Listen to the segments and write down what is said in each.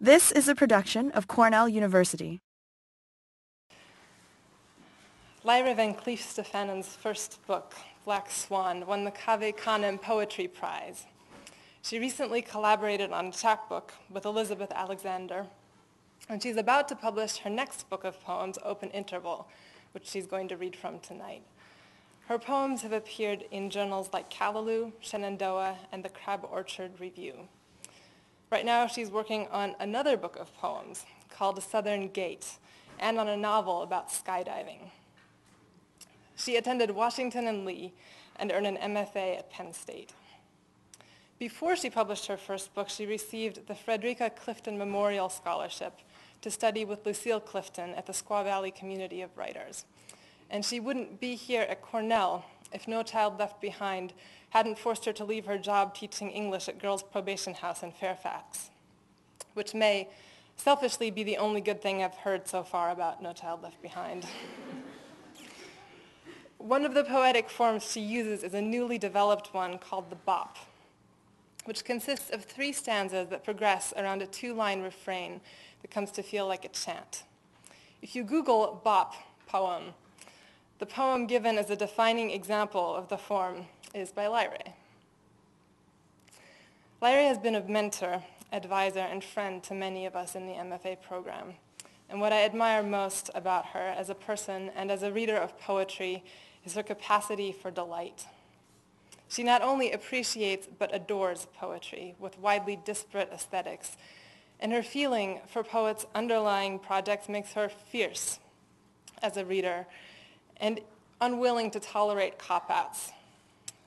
This is a production of Cornell University. Lyrae Van Clief Stefano's first book, Black Swan, won the Cave Canem Poetry Prize. She recently collaborated on a chapbook with Elizabeth Alexander, and she's about to publish her next book of poems, Open Interval, which she's going to read from tonight. Her poems have appeared in journals like Callaloo, Shenandoah, and the Crab Orchard Review. Right now, she's working on another book of poems called Southern Gate, and on a novel about skydiving. She attended Washington and Lee and earned an MFA at Penn State. Before she published her first book, she received the Frederica Clifton Memorial Scholarship to study with Lucille Clifton at the Squaw Valley Community of Writers. And she wouldn't be here at Cornell if No Child Left Behind hadn't forced her to leave her job teaching English at Girls Probation House in Fairfax, which may selfishly be the only good thing I've heard so far about No Child Left Behind. One of the poetic forms she uses is a newly developed one called the bop, which consists of 3 stanzas that progress around a 2-line refrain that comes to feel like a chant. If you Google bop poem, the poem given as a defining example of the form is by Lyrae. Lyrae has been a mentor, advisor, and friend to many of us in the MFA program. And what I admire most about her as a person and as a reader of poetry is her capacity for delight. She not only appreciates but adores poetry with widely disparate aesthetics, and her feeling for poets' underlying projects makes her fierce as a reader and unwilling to tolerate cop-outs.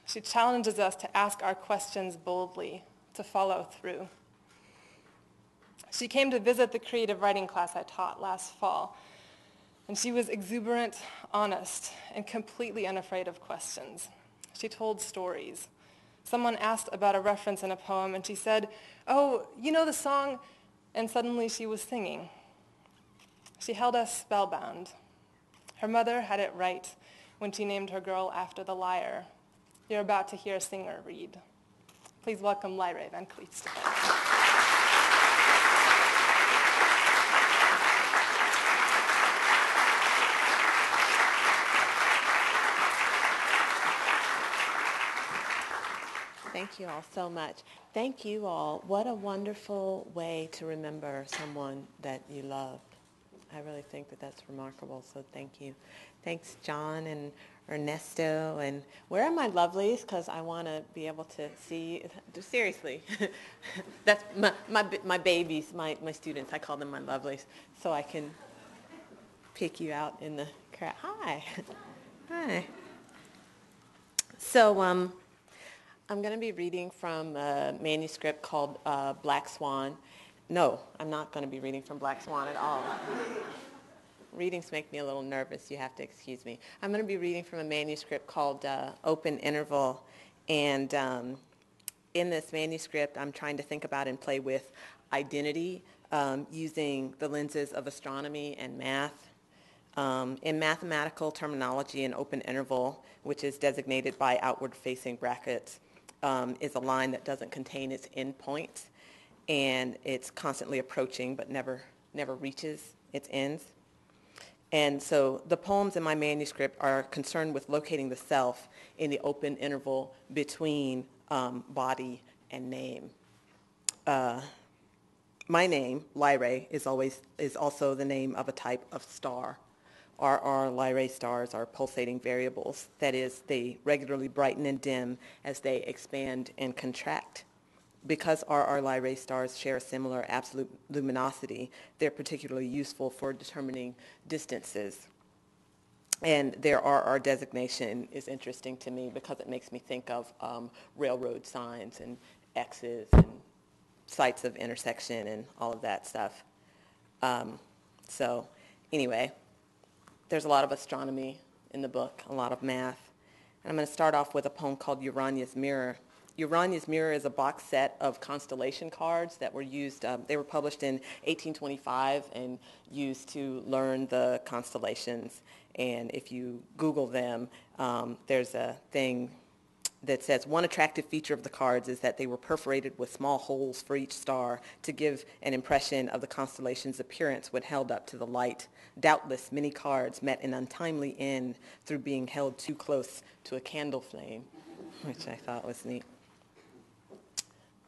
She challenges us to ask our questions boldly, to follow through. She came to visit the creative writing class I taught last fall, and she was exuberant, honest, and completely unafraid of questions. She told stories. Someone asked about a reference in a poem, and she said, "Oh, you know the song?" And suddenly she was singing. She held us spellbound. Her mother had it right when she named her girl after the lyre. You're about to hear a singer read. Please welcome Lyrae Van Clief Stefano. Thank you all so much. Thank you all. What a wonderful way to remember someone that you love. I really think that that's remarkable, so thank you. Thanks, John and Ernesto. And where are my lovelies? Because I want to be able to see. Seriously, that's my babies, my students. I call them my lovelies, so I can pick you out in the crowd. Hi. Hi. So, I'm going to be reading from a manuscript called Black Swan. No, I'm not going to be reading from Black Swan at all. Readings make me a little nervous. You have to excuse me. I'm going to be reading from a manuscript called Open Interval. And in this manuscript, I'm trying to think about and play with identity using the lenses of astronomy and math. In mathematical terminology, an open interval, which is designated by outward-facing brackets, is a line that doesn't contain its endpoints, and it's constantly approaching but never reaches its ends. And so the poems in my manuscript are concerned with locating the self in the open interval between body and name. My name, Lyrae, is also the name of a type of star. RR Lyrae stars are pulsating variables. That is, they regularly brighten and dim as they expand and contract. Because RR Lyrae stars share a similar absolute luminosity, they're particularly useful for determining distances. And their RR designation is interesting to me because it makes me think of railroad signs and X's and sites of intersection and all of that stuff. So anyway, there's a lot of astronomy in the book, a lot of math. And I'm going to start off with a poem called Uranus Mirror. Uranus Mirror is a box set of constellation cards that were used, they were published in 1825 and used to learn the constellations. And if you Google them, there's a thing that says, one attractive feature of the cards is that they were perforated with small holes for each star to give an impression of the constellation's appearance when held up to the light. Doubtless, many cards met an untimely end through being held too close to a candle flame, which I thought was neat.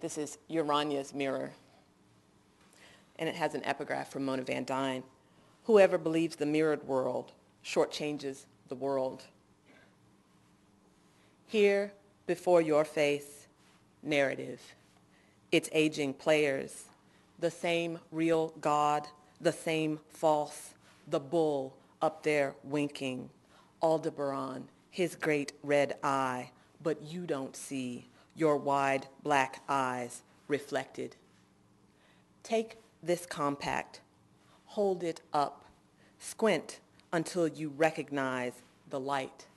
This is Uranus Mirror, and it has an epigraph from Mona Van Dyne. Whoever believes the mirrored world shortchanges the world. Here, before your face, narrative, its aging players, the same real God, the same false, the bull up there winking, Aldebaran, his great red eye, but you don't see your wide black eyes reflected. Take this compact, hold it up, squint until you recognize the light.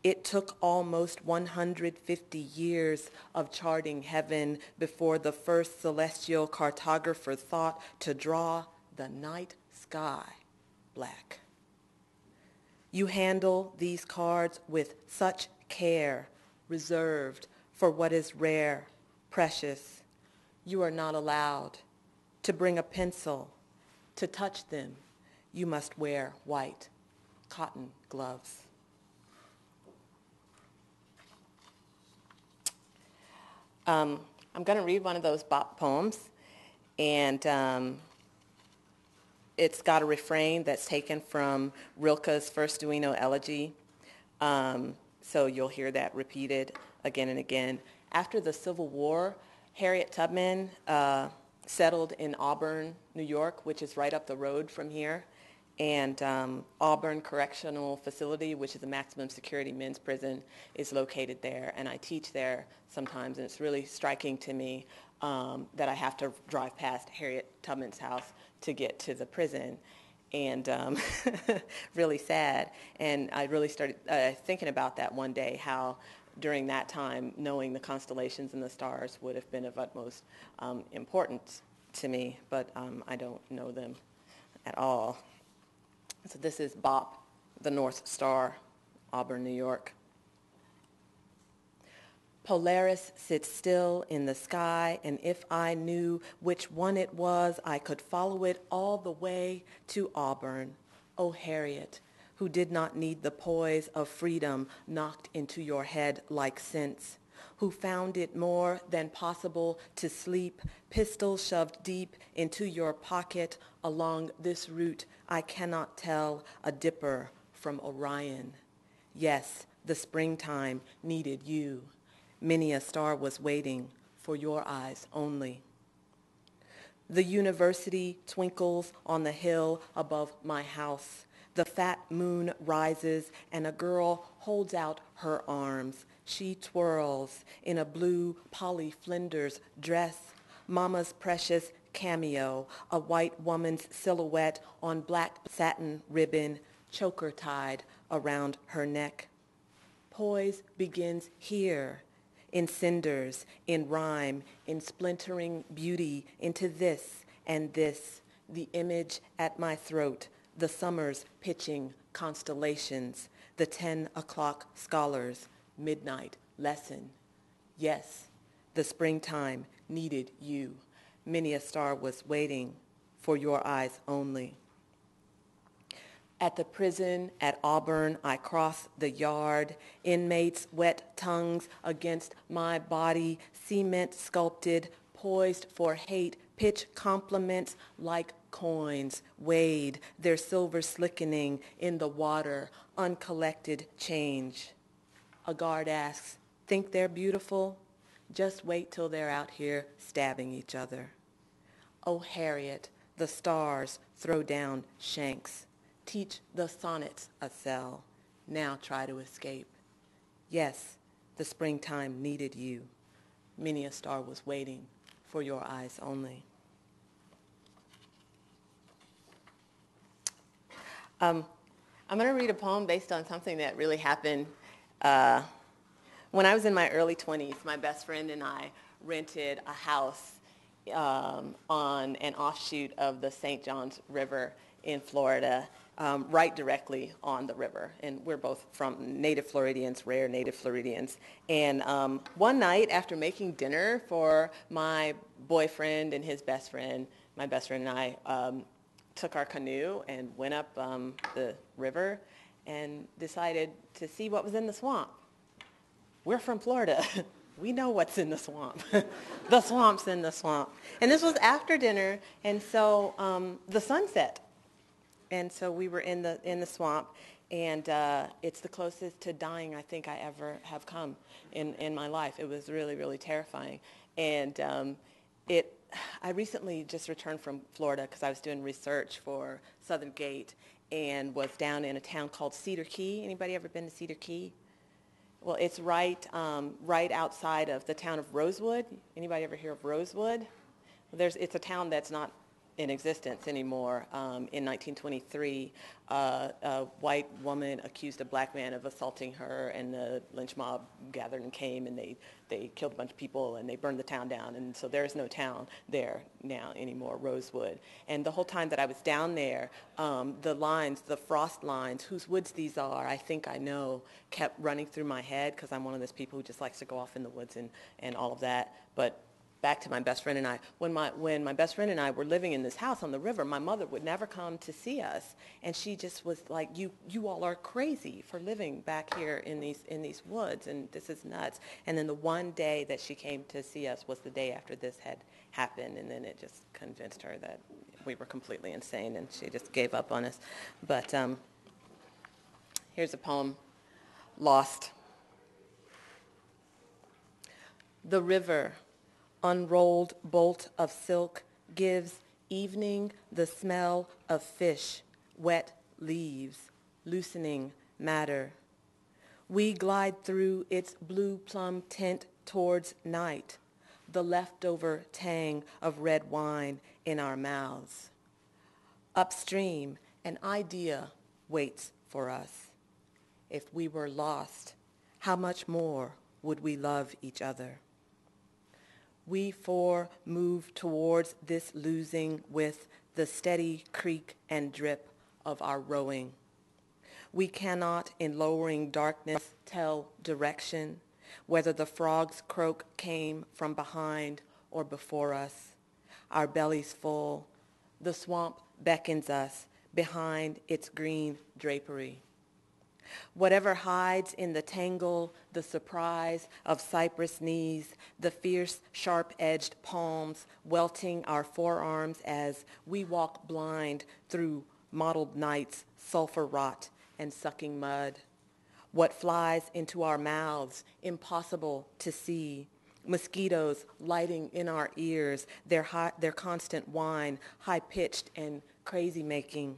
It took almost 150 years of charting heaven before the first celestial cartographer thought to draw the night sky black. You handle these cards with such care, reserved for what is rare, precious. You are not allowed to bring a pencil. To touch them, you must wear white cotton gloves. I'm going to read one of those bop poems, and it's got a refrain that's taken from Rilke's First Duino Elegy, so you'll hear that repeated again and again. After the Civil War, Harriet Tubman settled in Auburn, New York, which is right up the road from here, and Auburn Correctional Facility, which is a maximum security men's prison, is located there, and I teach there sometimes, and it's really striking to me that I have to drive past Harriet Tubman's house to get to the prison, and really sad. And I really started thinking about that one day, how during that time, knowing the constellations and the stars would have been of utmost importance to me, but I don't know them at all. So this is Bop, the North Star, Auburn, New York. Polaris sits still in the sky, and if I knew which one it was, I could follow it all the way to Auburn. Oh, Harriet, who did not need the poise of freedom knocked into your head like sense, who found it more than possible to sleep, pistol shoved deep into your pocket along this route I cannot tell a dipper from Orion. Yes, the springtime needed you. Many a star was waiting for your eyes only. The university twinkles on the hill above my house. The fat moon rises and a girl holds out her arms. She twirls in a blue Polly Flinders dress, Mama's precious cameo, a white woman's silhouette on black satin ribbon, choker tied around her neck. Poise begins here, in cinders, in rhyme, in splintering beauty, into this and this, the image at my throat, the summer's pitching constellations, the 10 o'clock scholars, midnight lesson. Yes, the springtime needed you. Many a star was waiting for your eyes only. At the prison at Auburn, I cross the yard, inmates' wet tongues against my body, cement sculpted, poised for hate, pitch compliments like coins, weighed, their silver slickening in the water, uncollected change. A guard asks, think they're beautiful? Just wait till they're out here stabbing each other. Oh, Harriet, the stars throw down shanks. Teach the sonnets a cell. Now try to escape. Yes, the springtime needed you. Many a star was waiting for your eyes only. I'm going to read a poem based on something that really happened when I was in my early 20s. My best friend and I rented a house on an offshoot of the St. Johns River in Florida, right directly on the river. And we're both from native Floridians, rare native Floridians. And one night after making dinner for my boyfriend and his best friend, my best friend and I took our canoe and went up the river and decided to see what was in the swamp. We're from Florida. We know what's in the swamp. The swamp's in the swamp. And this was after dinner, and so the sun set. And so we were in the swamp, and it's the closest to dying I think I ever have come in my life. It was really, really terrifying. And I recently just returned from Florida because I was doing research for Southern Gate and was down in a town called Cedar Key. Anybody ever been to Cedar Key? Well, it's right outside of the town of Rosewood. Anybody ever hear of Rosewood? It's a town that's not in existence anymore. In 1923, a white woman accused a black man of assaulting her, and the lynch mob gathered and came, and they killed a bunch of people, and they burned the town down. And so there is no town there now anymore, Rosewood. And the whole time that I was down there, the frost lines, whose woods these are, I think I know, kept running through my head, because I'm one of those people who just likes to go off in the woods and all of that. But back to my best friend and I. When my best friend and I were living in this house on the river, my mother would never come to see us, and she just was like, "You all are crazy for living back here in these woods, and this is nuts." And then the one day that she came to see us was the day after this had happened, and then it just convinced her that we were completely insane, and she just gave up on us. But here's a poem, Lost. The river, unrolled bolt of silk, gives evening the smell of fish, wet leaves, loosening matter. We glide through its blue plum tint towards night, the leftover tang of red wine in our mouths. Upstream, an idea waits for us. If we were lost, how much more would we love each other? We four move towards this losing with the steady creak and drip of our rowing. We cannot, in lowering darkness, tell direction, whether the frog's croak came from behind or before us. Our bellies full, the swamp beckons us behind its green drapery. Whatever hides in the tangle, the surprise of cypress knees, the fierce, sharp-edged palms welting our forearms as we walk blind through mottled nights, sulfur rot, and sucking mud. What flies into our mouths, impossible to see. Mosquitoes lighting in our ears, their constant whine, high-pitched and crazy-making.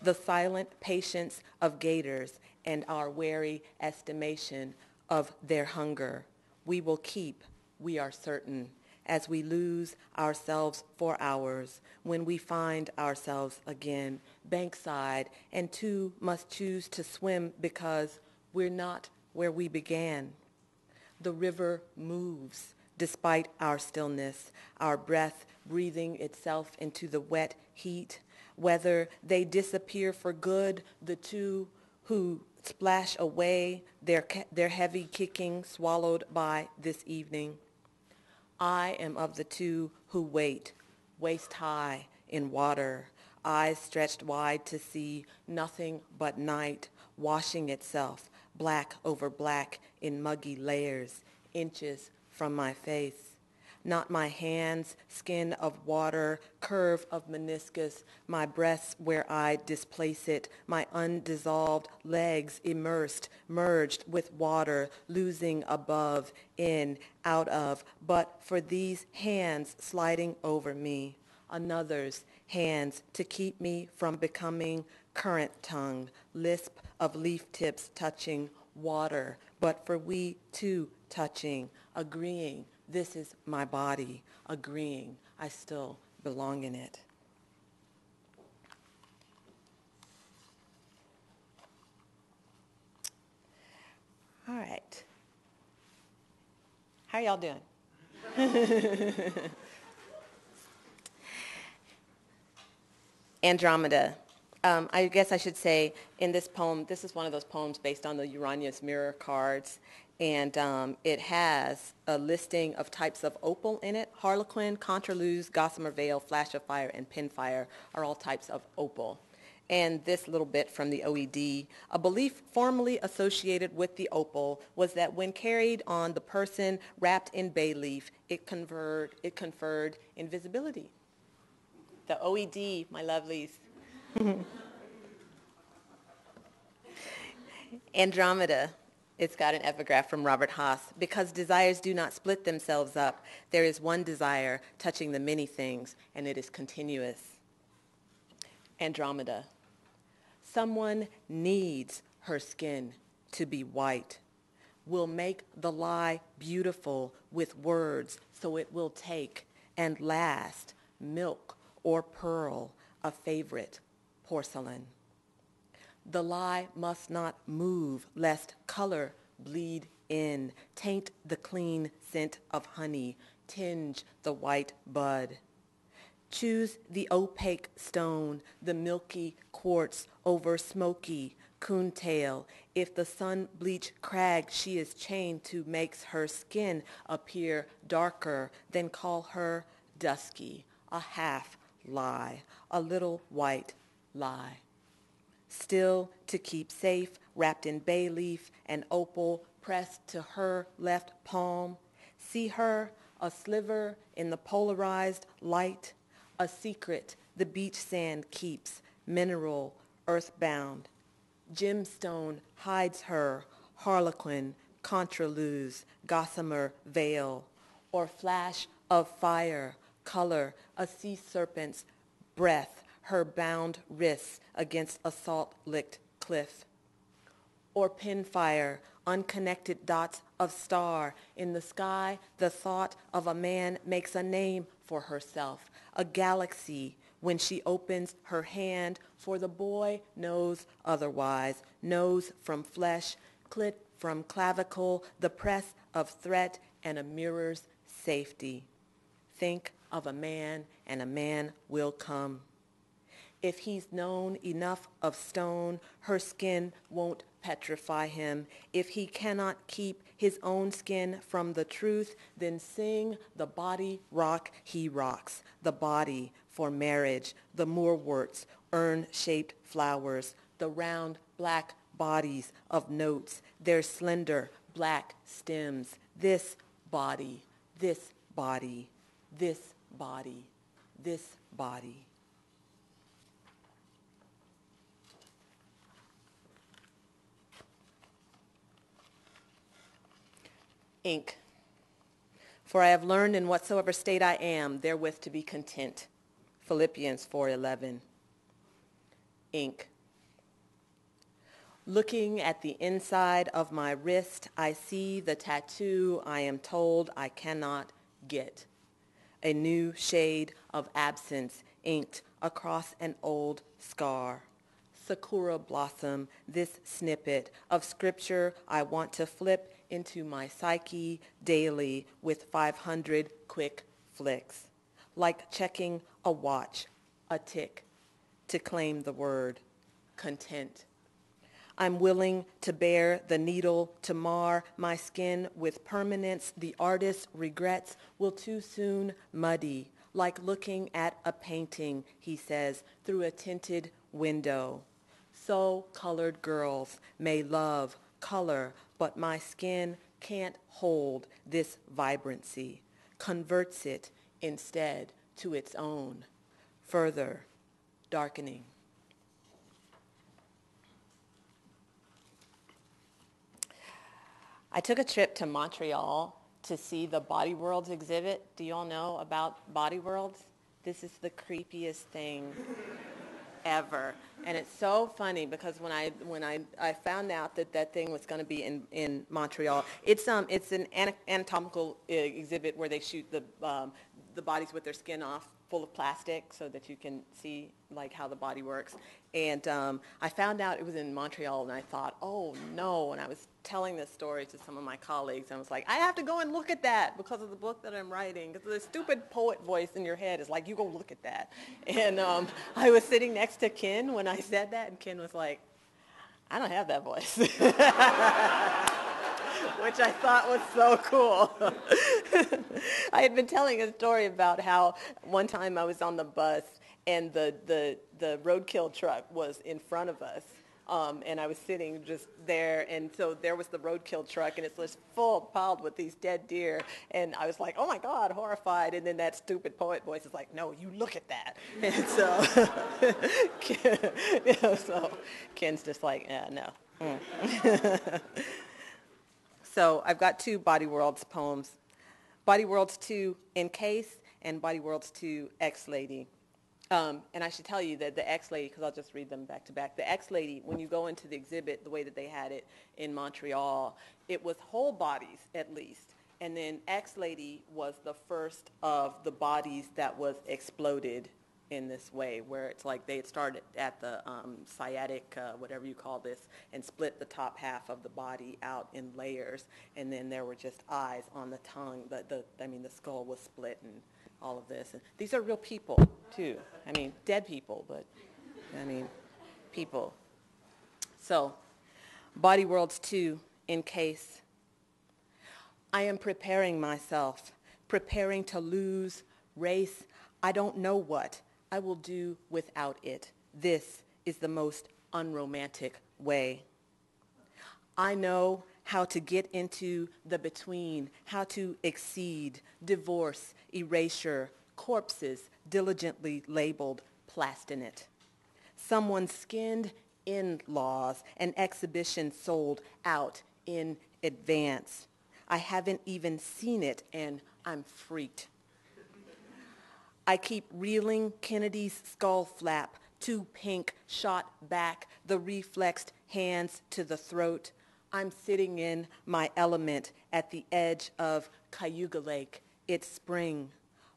The silent patience of gators and our wary estimation of their hunger. We will keep, we are certain, as we lose ourselves for hours, when we find ourselves again, bankside, and two must choose to swim because we're not where we began. The river moves despite our stillness, our breath breathing itself into the wet heat. Whether they disappear for good, the two who splash away, their heavy kicking swallowed by this evening. I am of the two who wait, waist high in water, eyes stretched wide to see nothing but night washing itself, black over black in muggy layers, inches from my face. Not my hands, skin of water, curve of meniscus, my breasts where I displace it, my undissolved legs immersed, merged with water, losing above, in, out of, but for these hands sliding over me, another's hands to keep me from becoming current tongue, lisp of leaf tips touching water, but for we too touching, agreeing, this is my body, agreeing I still belong in it. All right. How y'all doing? Andromeda, I guess I should say in this poem, this is one of those poems based on the Uranus Mirror cards, and it has a listing of types of opal in it. Harlequin, contraluz, gossamer veil, flash of fire, and pinfire are all types of opal. And this little bit from the OED, a belief formerly associated with the opal was that when carried on the person wrapped in bay leaf, it conferred invisibility. The OED, my lovelies. Andromeda. It's got an epigraph from Robert Haas. Because desires do not split themselves up, there is one desire touching the many things, and it is continuous. Andromeda. Someone needs her skin to be white. We'll make the lie beautiful with words so it will take and last milk or pearl, a favorite porcelain. The lie must not move, lest color bleed in, taint the clean scent of honey, tinge the white bud. Choose the opaque stone, the milky quartz over smoky coontail. If the sun-bleached crag she is chained to makes her skin appear darker, then call her dusky, a half lie, a little white lie. Still to keep safe, wrapped in bay leaf and opal pressed to her left palm. See her, a sliver in the polarized light, a secret the beach sand keeps, mineral, earthbound. Gemstone hides her, harlequin, contraluz, gossamer veil, or flash of fire, color, a sea serpent's breath, her bound wrists against a salt-licked cliff. Or pinfire, unconnected dots of star. In the sky, the thought of a man makes a name for herself, a galaxy when she opens her hand, for the boy knows otherwise, knows from flesh, clit from clavicle, the press of threat and a mirror's safety. Think of a man and a man will come. If he's known enough of stone, her skin won't petrify him. If he cannot keep his own skin from the truth, then sing the body rock he rocks, the body for marriage, the moorworts, urn-shaped flowers, the round black bodies of notes, their slender black stems, this body, this body, this body, this body. Ink. For I have learned in whatsoever state I am, therewith to be content. Philippians 4:11. Ink. Looking at the inside of my wrist, I see the tattoo I am told I cannot get. A new shade of absence inked across an old scar. Sakura blossom, this snippet of scripture I want to flip into my psyche daily with 500 quick flicks, like checking a watch, a tick, to claim the word, content. I'm willing to bear the needle to mar my skin with permanence the artist's regrets will too soon muddy, like looking at a painting, he says, through a tinted window. So colored girls may love color, but my skin can't hold this vibrancy, converts it instead to its own, further darkening. I took a trip to Montreal to see the Body Worlds exhibit. Do you all know about Body Worlds? This is the creepiest thing ever. And it's so funny because when I found out that thing was going to be in Montreal, it's an anatomical exhibit where they shoot the bodies with their skin off, full of plastic, so that you can see like how the body works. And I found out it was in Montreal, and I thought, oh no. And I was telling this story to some of my colleagues, and I was like, I have to go and look at that because of the book that I'm writing. Because the stupid poet voice in your head is like, you go look at that. And I was sitting next to Ken when I said that, and Ken was like, I don't have that voice. Which I thought was so cool. I had been telling a story about how one time I was on the bus and the roadkill truck was in front of us. And I was sitting just there, and so there was the roadkill truck, and it's just piled with these dead deer. And I was like, oh my God, horrified. And then that stupid poet voice is like, no, you look at that. And so, so Ken's just like, yeah, no. So I've got two Body Worlds poems. Body Worlds 2, Encase, and Body Worlds 2, X-Lady. And I should tell you that the X-Lady, because I'll just read them back to back, the X-Lady, when you go into the exhibit, the way that they had it in Montreal, it was whole bodies at least. And then X-Lady was the first of the bodies that was exploded in this way, where it's like they had started at the sciatic, whatever you call this, and split the top half of the body out in layers, and then there were just eyes on the tongue. The skull was split and all of this. And these are real people, too. I mean, dead people, but, people. So, Body Worlds 2, Encase. I am preparing myself, preparing to lose, race, I don't know what. I will do without it. This is the most unromantic way. I know how to get into the between, how to exceed, divorce, erasure, corpses diligently labeled plastinate. Someone skinned in-laws, an exhibition sold out in advance. I haven't even seen it, and I'm freaked. I keep reeling Kennedy's skull flap, too pink, shot back, the reflexed hands to the throat. I'm sitting in my element at the edge of Cayuga Lake. It's spring.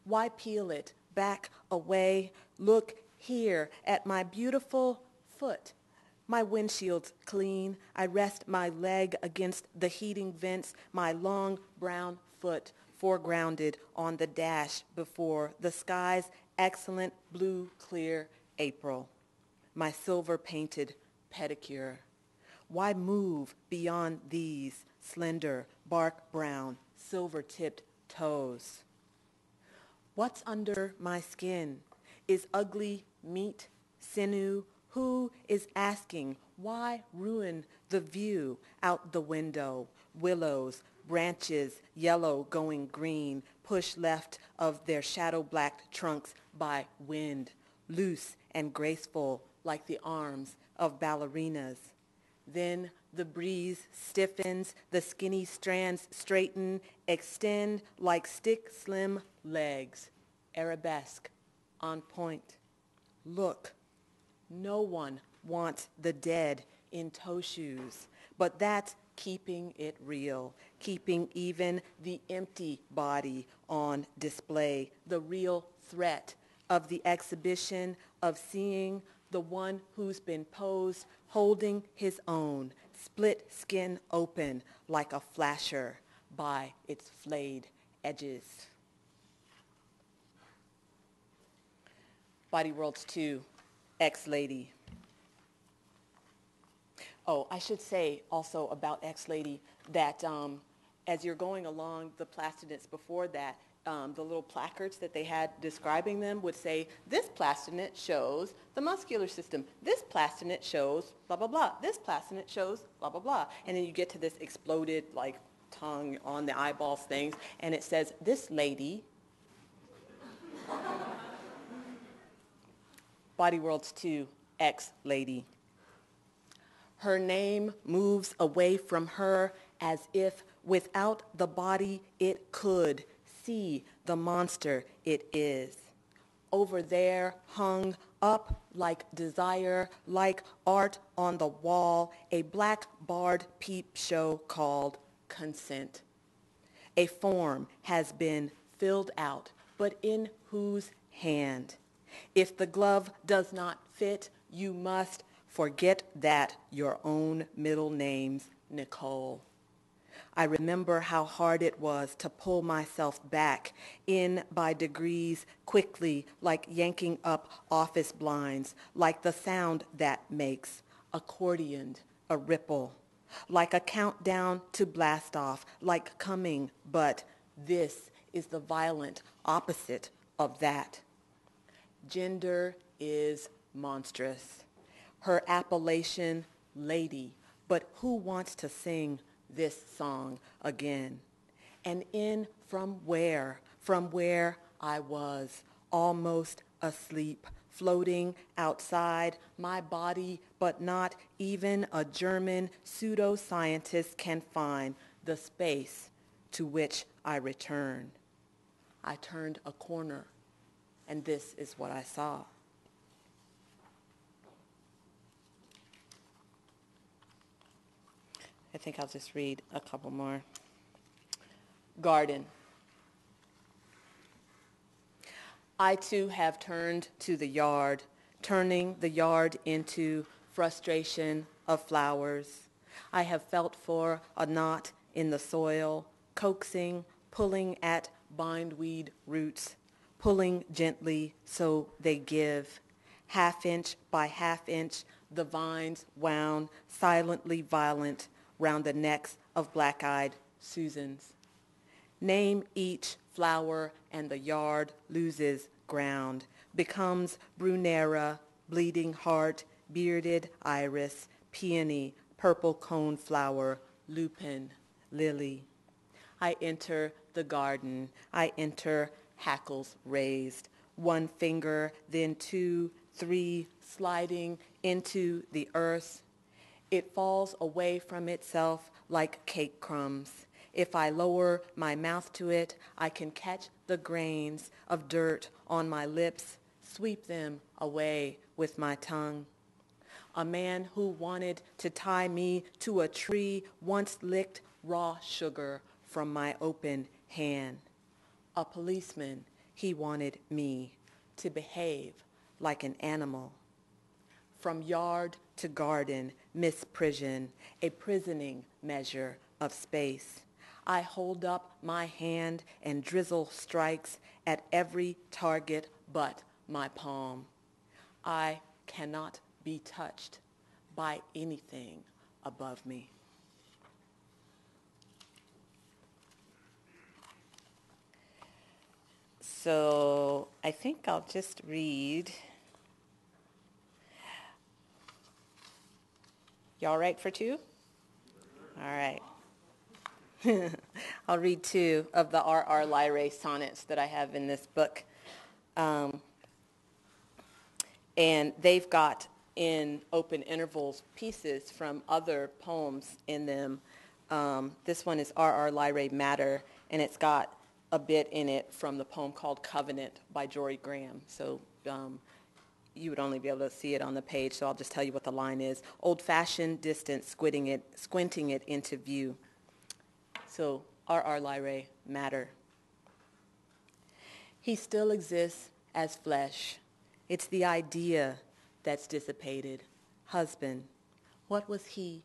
Why peel it? Back away. Look here at my beautiful foot. My windshield's clean. I rest my leg against the heating vents, my long brown foot foregrounded on the dash before the sky's excellent blue clear April. My silver painted pedicure. Why move beyond these slender bark brown silver tipped toes? What's under my skin? Is ugly meat, sinew? Who is asking why ruin the view out the window? Willows, branches, yellow going green, push left of their shadow-blacked trunks by wind, loose and graceful like the arms of ballerinas. Then the breeze stiffens, the skinny strands straighten, extend like stick-slim legs, arabesque, on point. Look, no one wants the dead in toe shoes, but that's keeping it real, keeping even the empty body on display, the real threat of the exhibition of seeing the one who's been posed holding his own, split skin open like a flasher by its flayed edges. Body Worlds 2, X-Lady. Oh, I should say also about X-Lady that as you're going along the plastinates before that, the little placards that they had describing them would say, this plastinate shows the muscular system. This plastinate shows blah, blah, blah. This plastinate shows blah, blah, blah. And then you get to this exploded, like, tongue on the eyeballs things, and it says, this lady, Body Worlds 2, X-Lady. Her name moves away from her as if without the body it could see the monster it is. Over there, hung up like desire, like art on the wall, a black barred peep show called consent. A form has been filled out but in whose hand? If the glove does not fit, you must forget that your own middle name's Nicole. I remember how hard it was to pull myself back in by degrees quickly, like yanking up office blinds, like the sound that makes, accordioned, a ripple, like a countdown to blast off, like coming, but this is the violent opposite of that. Gender is monstrous. Her appellation, lady, but who wants to sing this song again? And in from where I was, almost asleep, floating outside my body, but not even a German pseudoscientist can find the space to which I return. I turned a corner, and this is what I saw. I think I'll just read a couple more. Garden. I too have turned to the yard, turning the yard into frustration of flowers. I have felt for a knot in the soil, coaxing, pulling at bindweed roots, pulling gently so they give. Half inch by half inch, the vines wound, silently violent, round the necks of black-eyed Susans. Name each flower and the yard loses ground, becomes Brunera, bleeding heart, bearded iris, peony, purple cone flower, lupin, lily. I enter the garden. I enter hackles raised, one finger, then two, three, sliding into the earth. It falls away from itself like cake crumbs. If I lower my mouth to it, I can catch the grains of dirt on my lips, sweep them away with my tongue. A man who wanted to tie me to a tree once licked raw sugar from my open hand. A policeman, he wanted me to behave like an animal. From yard to garden, misprision, a prisoning measure of space. I hold up my hand and drizzle strikes at every target but my palm. I cannot be touched by anything above me. So I think I'll just read. Y'all right for two? All right. I'll read two of the R.R. Lyrae sonnets that I have in this book. And they've got in open intervals pieces from other poems in them. This one is R.R. Lyrae Matter, and it's got a bit in it from the poem called Covenant by Jory Graham. So you would only be able to see it on the page, so I'll just tell you what the line is. Old-fashioned distance, squinting it into view. So R.R. Lyrae Matter. He still exists as flesh. It's the idea that's dissipated. Husband, what was he?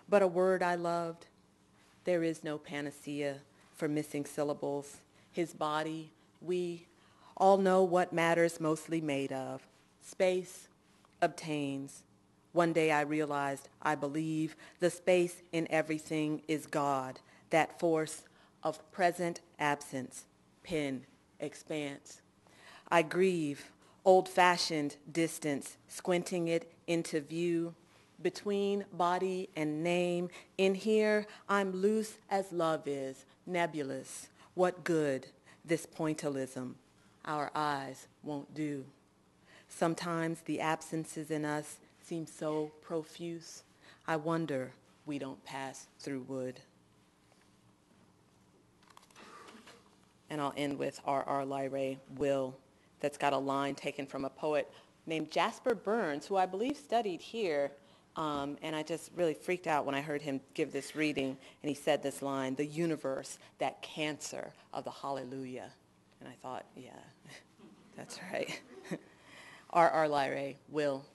But a word I loved. There is no panacea for missing syllables. His body, we all know what matter's mostly made of. Space obtains. One day I realized, I believe, the space in everything is God, that force of present absence, pen, expanse. I grieve, old-fashioned distance, squinting it into view. Between body and name, in here I'm loose as love is, nebulous. What good, this pointillism, our eyes won't do. Sometimes the absences in us seem so profuse, I wonder we don't pass through wood. And I'll end with R.R. Lyrae, Will, that's got a line taken from a poet named Jasper Burns, who I believe studied here. And I just really freaked out when I heard him give this reading, and he said this line, the universe, that cancer of the hallelujah. And I thought, yeah, that's right. R.R. Lyrae, Will.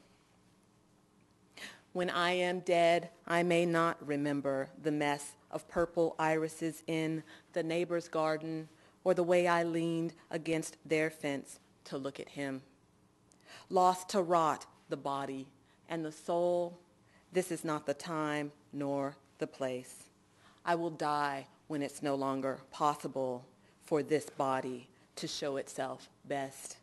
When I am dead, I may not remember the mess of purple irises in the neighbor's garden or the way I leaned against their fence to look at him. Lost to rot, the body and the soul, this is not the time nor the place. I will die when it's no longer possible for this body to show itself best.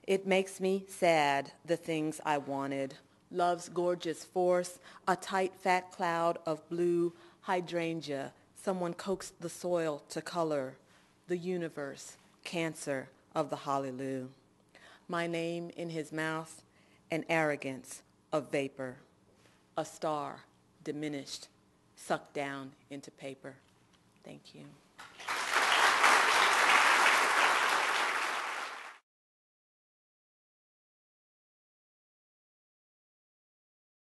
It makes me sad, the things I wanted, love's gorgeous force, a tight fat cloud of blue hydrangea, someone coaxed the soil to color, the universe, cancer of the hallelujah. My name in his mouth, an arrogance of vapor, a star diminished, sucked down into paper. Thank you.